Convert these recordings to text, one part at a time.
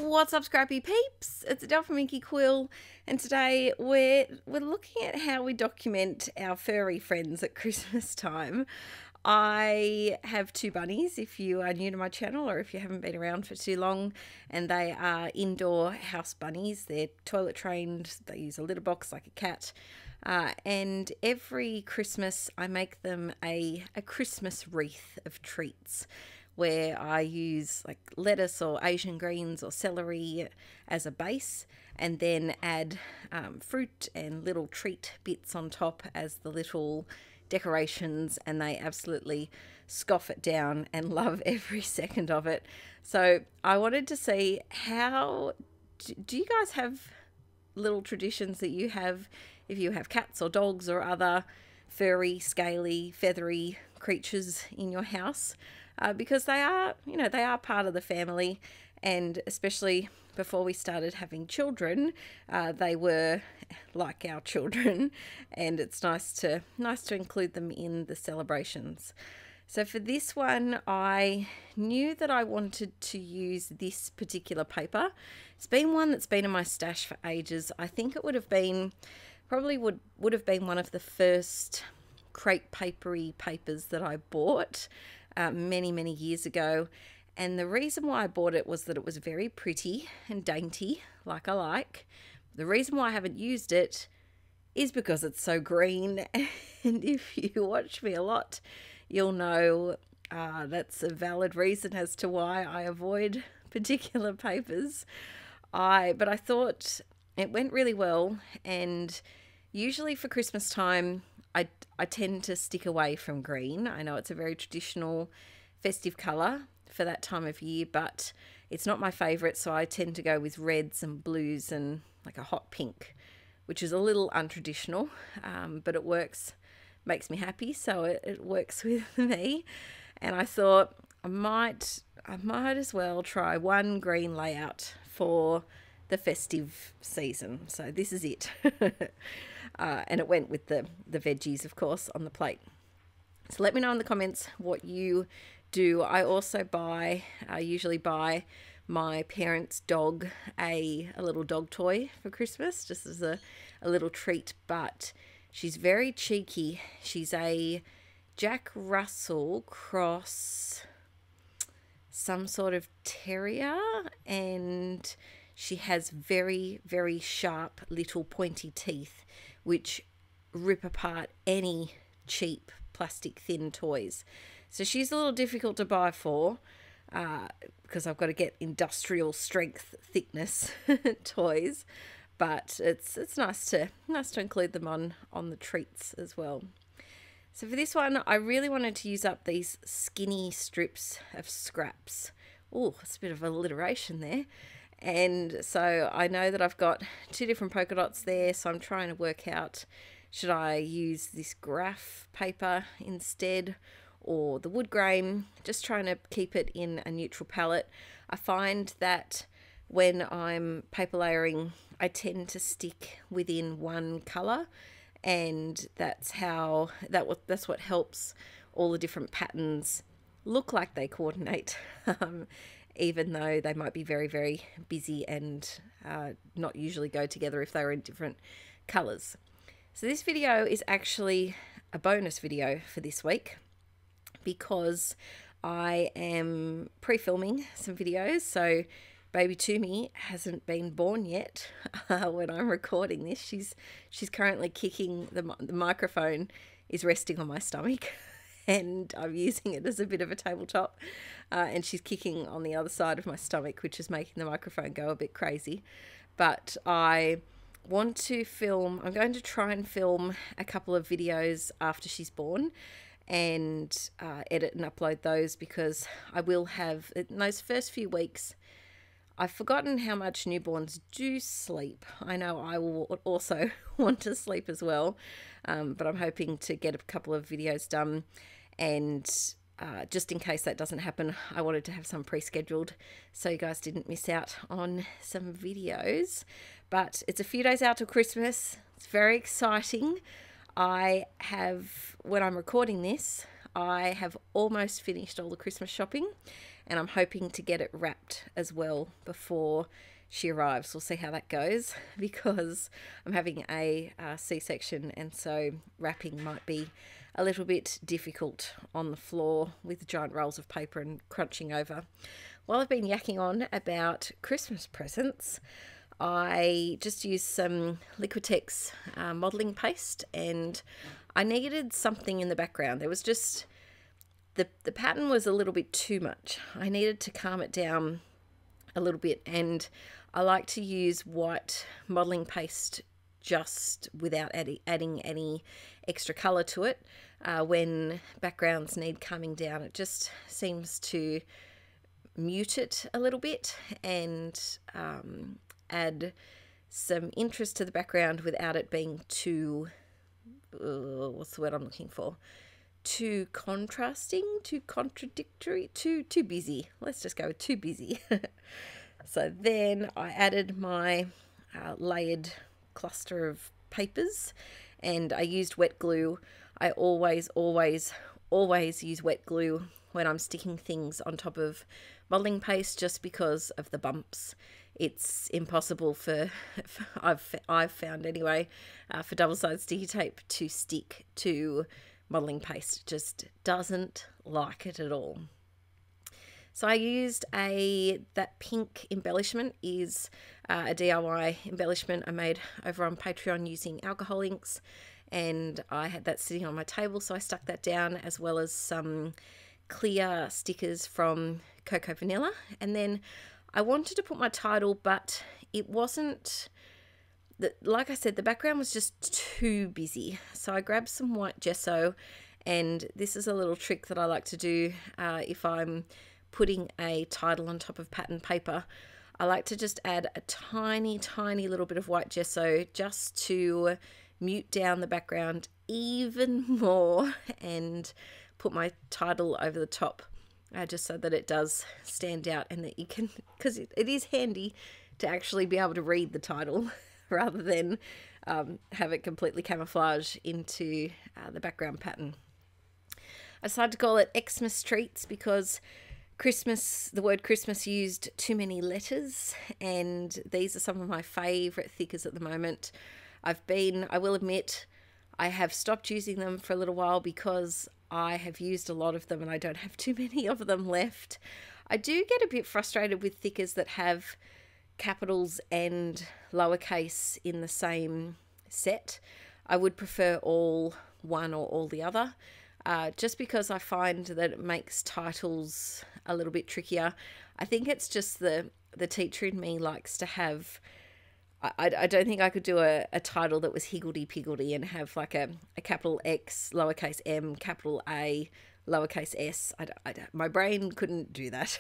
What's up, Scrappy peeps? It's Adele from Inkie Quill, and today we're looking at how we document our furry friends at Christmas time. I have two bunnies, if you are new to my channel or if you haven't been around for too long, and they are indoor house bunnies. They're toilet trained, they use a litter box like a cat, and every Christmas I make them a Christmas wreath of treats, where I use like lettuce or Asian greens or celery as a base, and then add fruit and little treat bits on top as the little decorations, and they absolutely scoff it down and love every second of it. So I wanted to see, how do you guys have little traditions that you have if you have cats or dogs or other furry, scaly, feathery creatures in your house? Because they are, they are part of the family, and especially before we started having children, they were like our children, and it's nice to include them in the celebrations. So for this one, I knew that I wanted to use this particular paper. It's been one that's been in my stash for ages. I think it would have been one of the first crepe papery papers that I bought many years ago, and the reason why I bought it was that it was very pretty and dainty, like I like. The reason why I haven't used it is because it's so green, and if you watch me a lot, you'll know that's a valid reason as to why I avoid particular papers. But I thought it went really well, and usually for Christmas time I tend to stick away from green. I know it's a very traditional festive colour for that time of year, but it's not my favourite, so I tend to go with reds and blues and like a hot pink, which is a little untraditional, but it works, makes me happy, so it works with me. And I thought I might as well try one green layout for the festive season. So this is it. And it went with the veggies, of course, on the plate. So let me know in the comments what you do. I also usually buy my parents' dog a little dog toy for Christmas, just as a little treat. But she's very cheeky. She's a Jack Russell cross some sort of terrier, and she has very sharp little pointy teeth which rip apart any cheap plastic thin toys. So she's a little difficult to buy for, because I've got to get industrial strength thickness toys, but it's nice to include them on the treats as well. So for this one, I really wanted to use up these skinny strips of scraps. Oh, it's a bit of alliteration there. And so I know that I've got two different polka dots there, so I'm trying to work out, should I use this graph paper instead or the wood grain, just trying to keep it in a neutral palette. I find that when I'm paper layering, I tend to stick within one colour, and that's what helps all the different patterns look like they coordinate. Even though they might be very busy and not usually go together if they're in different colours. So this video is actually a bonus video for this week, because I am pre-filming some videos. So baby Toomey hasn't been born yet when I'm recording this. She's currently kicking, the microphone is resting on my stomach, and I'm using it as a bit of a tabletop, and she's kicking on the other side of my stomach, which is making the microphone go a bit crazy. But I want to film, I'm going to try and film a couple of videos after she's born, and edit and upload those, because I will have, in those first few weeks, I've forgotten how much newborns do sleep. I know I will also want to sleep as well, but I'm hoping to get a couple of videos done. And just in case that doesn't happen, I wanted to have some pre-scheduled so you guys didn't miss out on some videos. But it's a few days out till Christmas. It's very exciting. When I'm recording this, I have almost finished all the Christmas shopping, and I'm hoping to get it wrapped as well before she arrives. We'll see how that goes, because I'm having a C-section, and so wrapping might be a little bit difficult on the floor with giant rolls of paper and crunching over. While I've been yakking on about Christmas presents, I just used some Liquitex modelling paste, and I needed something in the background. There was just, the pattern was a little bit too much. I needed to calm it down a little bit, and I like to use white modelling paste just without adding any extra colour to it. When backgrounds need calming down, it just seems to mute it a little bit and add some interest to the background without it being too, what's the word I'm looking for? Too contrasting, too contradictory, too busy. Let's just go with too busy. So then I added my layered cluster of papers, and I used wet glue. I always use wet glue when I'm sticking things on top of modelling paste, just because of the bumps. It's impossible for I've found anyway, for double-sided sticky tape to stick to modelling paste. It just doesn't like it at all. So I used that pink embellishment is a DIY embellishment I made over on Patreon using alcohol inks, and I had that sitting on my table, so I stuck that down, as well as some clear stickers from Cocoa Vanilla. And then I wanted to put my title, but it wasn't, like I said, the background was just too busy. So I grabbed some white gesso, and this is a little trick that I like to do if I'm putting a title on top of pattern paper. I like to just add a tiny little bit of white gesso just to mute down the background even more and put my title over the top, just so that it does stand out, and that you can, because it is handy to actually be able to read the title rather than have it completely camouflage into the background pattern. I decided to call it Xmas Treats because Christmas, the word Christmas used too many letters, and these are some of my favourite thickers at the moment. I will admit, I have stopped using them for a little while because I have used a lot of them and I don't have too many of them left. I do get a bit frustrated with thickers that have capitals and lowercase in the same set. I would prefer all one or all the other, just because I find that it makes titles a little bit trickier. I think it's just the teacher in me likes to have, I don't think I could do a title that was higgledy-piggledy and have like a capital X, lowercase m, capital A, lowercase s. My brain couldn't do that.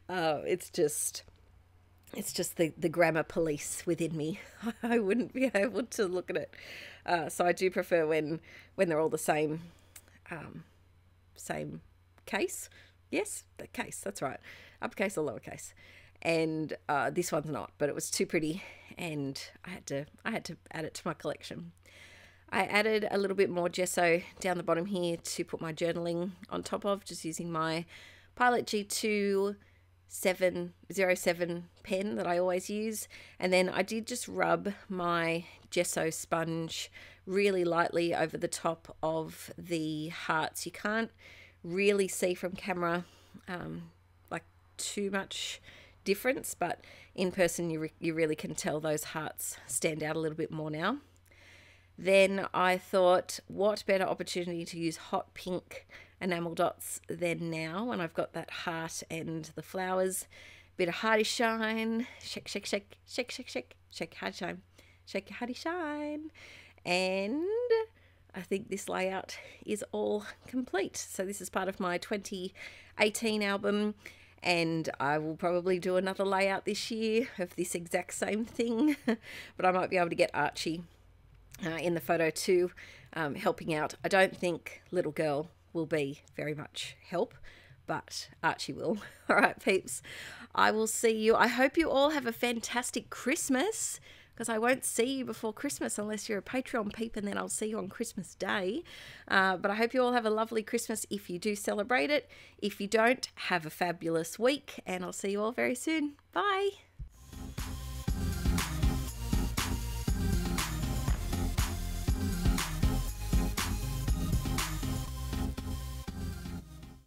It's just the grammar police within me. I wouldn't be able to look at it. So I do prefer when they're all the same case. Yes, the case, that's right. Uppercase or lowercase. And this one's not, but it was too pretty, and I had to add it to my collection. I added a little bit more gesso down the bottom here to put my journaling on top of, just using my Pilot G2 707 pen that I always use. And then I did just rub my gesso sponge really lightly over the top of the hearts. You can't really see from camera like too much difference, but in person you really can tell those hearts stand out a little bit more now. Then I thought, what better opportunity to use hot pink enamel dots than now when I've got that heart and the flowers. Bit of hearty shine, shake, shake, shake, shake, shake, shake, shake, hearty shine, shake your hearty shine. And I think this layout is all complete. So this is part of my 2018 album, and I will probably do another layout this year of this exact same thing, but I might be able to get Archie in the photo too, helping out. I don't think little girl will be very much help, but Archie will. All right, peeps, I will see you. I hope you all have a fantastic Christmas. because I won't see you before Christmas unless you're a Patreon peep, and then I'll see you on Christmas Day. But I hope you all have a lovely Christmas if you do celebrate it. If you don't, have a fabulous week, and I'll see you all very soon. Bye.